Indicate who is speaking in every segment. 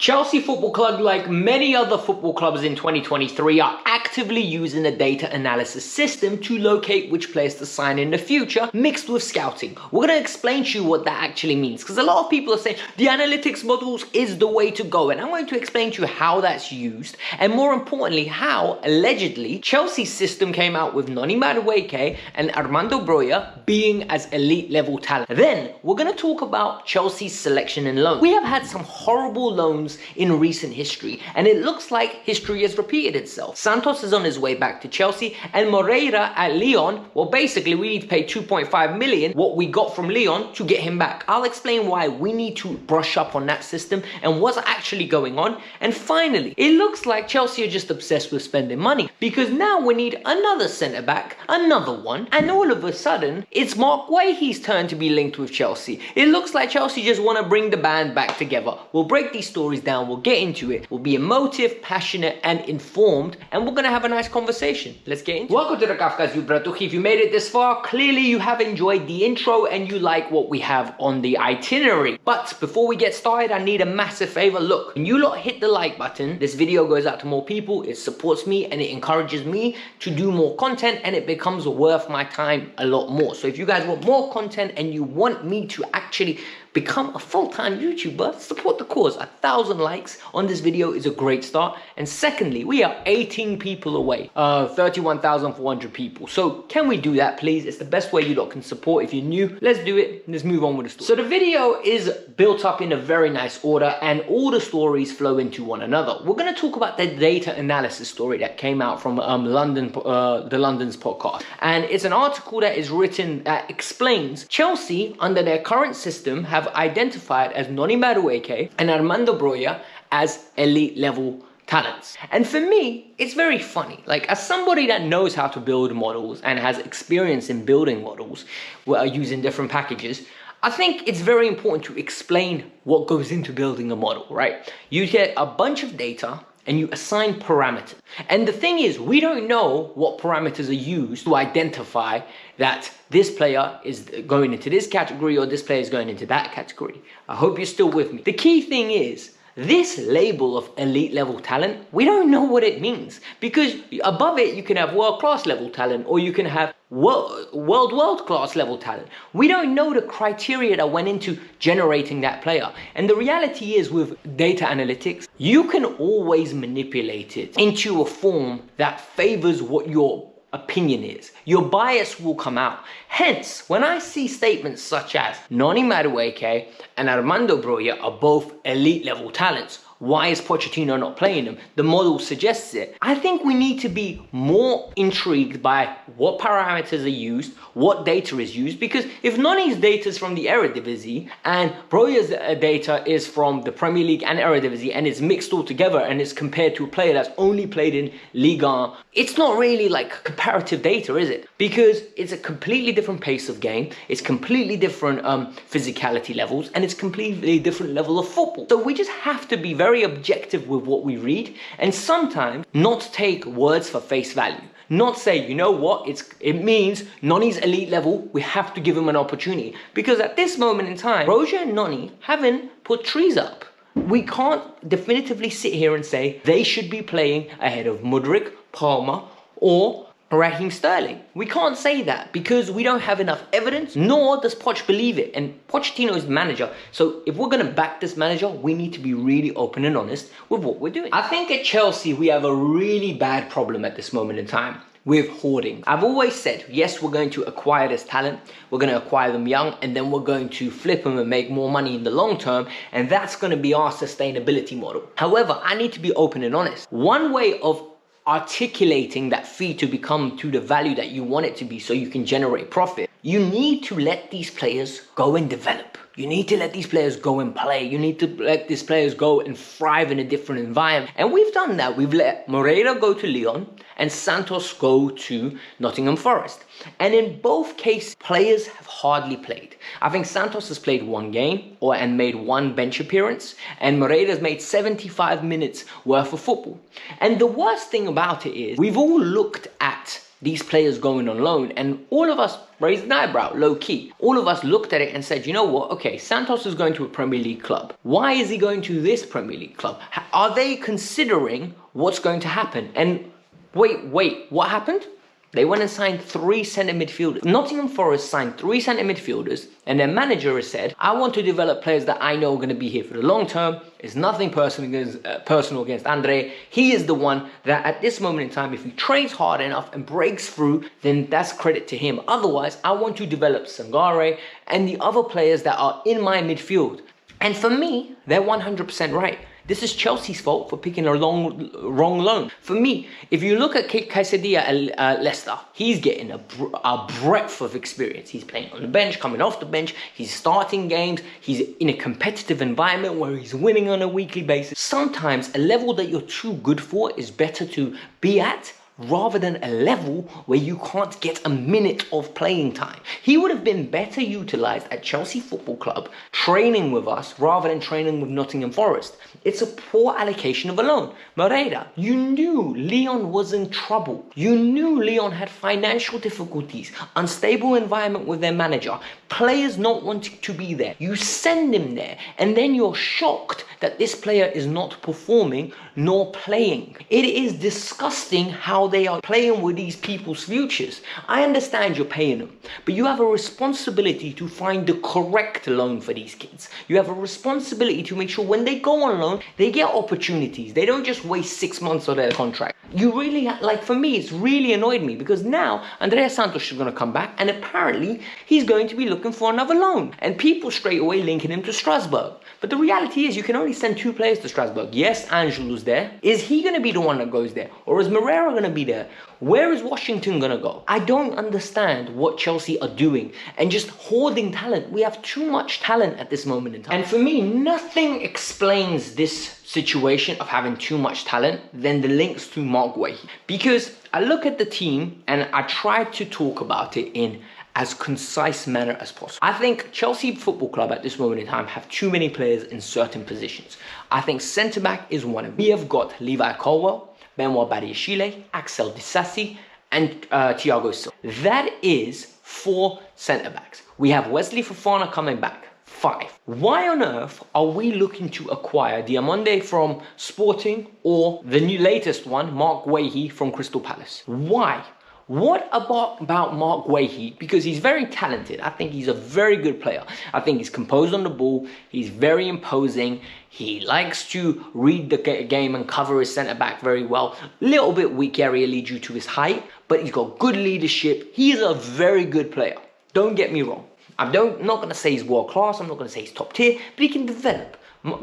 Speaker 1: Chelsea Football Club, like many other football clubs in 2023, are actively using a data analysis system to locate which players to sign in the future, mixed with scouting. We're going to explain to you what that actually means, because a lot of people are saying the analytics models is the way to go, and I'm going to explain to you how that's used, and more importantly, how, allegedly, Chelsea's system came out with Noni Madueke and Armando Broja being as elite level talent. Then, we're going to talk about Chelsea's selection and loan. We have had some horrible loans in recent history, and it looks like history has repeated itself. Santos is on his way back to Chelsea, and Moreira at Lyon, well, basically we need to pay 2.5 million, what we got from Lyon, to get him back. I'll explain why we need to brush up on that system and what's actually going on. And finally, it looks like Chelsea are just obsessed with spending money, because now we need another centre back, another one, and all of a sudden it's Mark Guehi's turn to be linked with Chelsea. It looks like Chelsea just want to bring the band back together. We'll break these stories down, we'll get into it, we'll be emotive, passionate and informed, and we're gonna have a nice conversation. Let's get into it. Welcome to the Kavkas View, bratuchi. If you made it this far, clearly you have enjoyed the intro and you like what we have on the itinerary. But before we get started, I need a massive favor. Look, when you lot hit the like button, this video goes out to more people, it supports me and it encourages me to do more content, and it becomes worth my time a lot more. So if you guys want more content and you want me to actually become a full-time YouTuber, support the cause. 1,000 likes on this video is a great start. And secondly, we are 18 people away, 31,400 people. So can we do that, please? It's the best way you lot can support. If you're new, let's do it. Let's move on with the story. So the video is built up in a very nice order, and all the stories flow into one another. We're going to talk about the data analysis story that came out from London's podcast. And it's an article that is written that explains Chelsea, under their current system, have identified as Noni Madueke and Armando Broja as elite level talents. And for me, it's very funny. Like, as somebody that knows how to build models and has experience in building models using different packages, I think it's very important to explain what goes into building a model, right? You get a bunch of data and you assign parameters. And the thing is, we don't know what parameters are used to identify that this player is going into this category or this player is going into that category. I hope you're still with me. The key thing is, this label of elite level talent, we don't know what it means, because above it you can have world-class level talent, or you can have world-class level talent. We don't know the criteria that went into generating that player. And the reality is, with data analytics, you can always manipulate it into a form that favors what your opinion is. Your bias will come out. Hence, when I see statements such as Noni Madueke and Armando Broja are both elite level talents, why is Pochettino not playing them? The model suggests it. I think we need to be more intrigued by what parameters are used, what data is used, because if Noni's data is from the Eredivisie and Broja's data is from the Premier League and Eredivisie, and it's mixed all together and it's compared to a player that's only played in Ligue 1, it's not really like comparative data, is it? Because it's a completely different pace of game, it's completely different physicality levels, and it's completely different level of football. So we just have to be very objective with what we read, and sometimes not take words for face value. Not say, you know what, it means Noni's elite level, we have to give him an opportunity. Because at this moment in time, Broja and Noni haven't put trees up. We can't definitively sit here and say they should be playing ahead of Mudryk, Palmer, or Raheem Sterling. We can't say that because we don't have enough evidence, nor does Poch believe it. And Pochettino is the manager. So if we're going to back this manager, we need to be really open and honest with what we're doing. I think at Chelsea, we have a really bad problem at this moment in time with hoarding. I've always said, yes, we're going to acquire this talent. We're going to acquire them young, and then we're going to flip them and make more money in the long term. And that's going to be our sustainability model. However, I need to be open and honest. One way of articulating that fee to become to the value that you want it to be so you can generate profit, you need to let these players go and develop. You need to let these players go and play. You need to let these players go and thrive in a different environment. And we've done that. We've let Moreira go to Lyon and Santos go to Nottingham Forest. And in both cases, players have hardly played. I think Santos has played one game and made one bench appearance, and Moreira has made 75 minutes worth of football. And the worst thing about it is, we've all looked at these players going on loan, and all of us raised an eyebrow, low key. All of us looked at it and said, you know what? Okay, Santos is going to a Premier League club. Why is he going to this Premier League club? Are they considering what's going to happen? And wait, what happened? They went and signed 3 centre midfielders. Nottingham Forest signed 3 centre midfielders, and their manager has said, I want to develop players that I know are going to be here for the long term. It's nothing personal against Andre. He is the one that at this moment in time, if he trains hard enough and breaks through, then that's credit to him. Otherwise, I want to develop Sangare and the other players that are in my midfield. And for me, they're 100% right. This is Chelsea's fault for picking a wrong loan. For me, if you look at Caicedo at Leicester, he's getting a breadth of experience. He's playing on the bench, coming off the bench, he's starting games, he's in a competitive environment where he's winning on a weekly basis. Sometimes a level that you're too good for is better to be at rather than a level where you can't get a minute of playing time. He would have been better utilised at Chelsea Football Club, training with us rather than training with Nottingham Forest. It's a poor allocation of a loan. Moreira, you knew Leon was in trouble. You knew Leon had financial difficulties, unstable environment with their manager, players not wanting to be there. You send him there, and then you're shocked that this player is not performing nor playing. It is disgusting how they are playing with these people's futures. I understand you're paying them, but you have a responsibility to find the correct loan for these kids. You have a responsibility to make sure when they go on loan, they get opportunities. They don't just waste 6 months of their contract. You really, like for me, it's really annoyed me because now Andrea Santos is going to come back and apparently he's going to be looking for another loan. And people straight away linking him to Strasbourg. But the reality is you can only send 2 players to Strasbourg. Yes, Angelo's there. Is he going to be the one that goes there? Or is Moreira going to be there? Where is Washington going to go? I don't understand what Chelsea are doing and just hoarding talent. We have too much talent at this moment in time. And for me, nothing explains this situation of having too much talent than the links to Mark Guehi. Because I look at the team and I try to talk about it in as concise manner as possible. I think Chelsea Football Club at this moment in time have too many players in certain positions. I think centre-back is one of them. We have got Levi Colwill, Benoit Badiashile, Axel Disasi, and Thiago Silva. That is 4 centre-backs. We have Wesley Fofana coming back. 5. Why on earth are we looking to acquire Diamonde from Sporting or the latest one, Mark Guehi from Crystal Palace? Why? What about Mark Guehi? Because he's very talented. I think he's a very good player. I think he's composed on the ball. He's very imposing. He likes to read the game and cover his centre-back very well. Little bit weak areally due to his height, but he's got good leadership. He is a very good player. Don't get me wrong. I'm not going to say he's world-class. I'm not going to say he's top tier, but he can develop.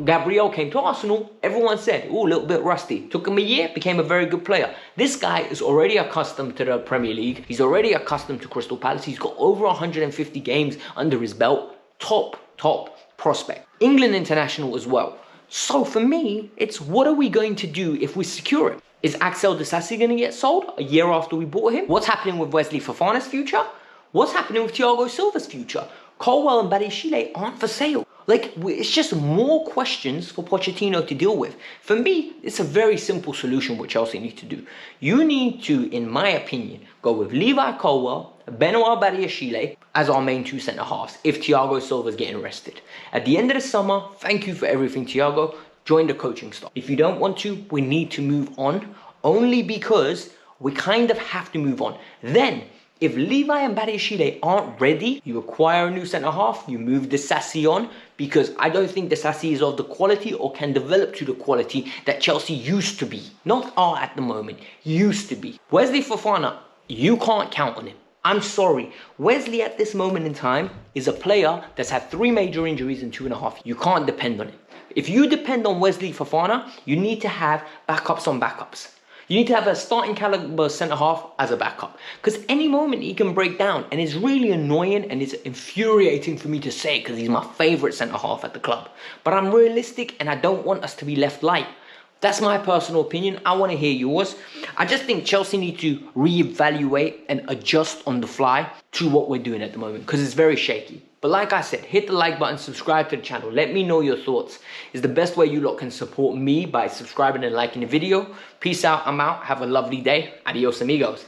Speaker 1: Gabriel came to Arsenal, everyone said, oh, a little bit rusty. Took him a year, became a very good player. This guy is already accustomed to the Premier League. He's already accustomed to Crystal Palace. He's got over 150 games under his belt. Top prospect. England international as well. So for me, it's what are we going to do if we secure him? Is Axel Disasi going to get sold a year after we bought him? What's happening with Wesley Fofana's future? What's happening with Thiago Silva's future? Colwill and Badiashile aren't for sale. Like, it's just more questions for Pochettino to deal with. For me, it's a very simple solution what Chelsea need to do. You need to, in my opinion, go with Levi Colwill, Benoit Badiashile as our main 2 centre-halves if Thiago Silva is getting rested. At the end of the summer, thank you for everything, Thiago. Join the coaching staff. If you don't want to, we need to move on, only because we kind of have to move on. Then, if Levi and Badiashile aren't ready, you acquire a new centre-half, you move Disasi on, because I don't think Disasi is of the quality or can develop to the quality that Chelsea used to be. Not are at the moment, used to be. Wesley Fofana, you can't count on him. I'm sorry. Wesley at this moment in time is a player that's had 3 major injuries in 2.5 years. You can't depend on him. If you depend on Wesley Fofana, you need to have backups on backups. You need to have a starting caliber centre-half as a backup. Because any moment he can break down. And it's really annoying and it's infuriating for me to say because he's my favourite centre-half at the club. But I'm realistic and I don't want us to be left light. That's my personal opinion. I want to hear yours. I just think Chelsea need to reevaluate and adjust on the fly to what we're doing at the moment. Because it's very shaky. But like I said, hit the like button, subscribe to the channel. Let me know your thoughts. It's the best way you lot can support me by subscribing and liking the video. Peace out. I'm out. Have a lovely day. Adios, amigos.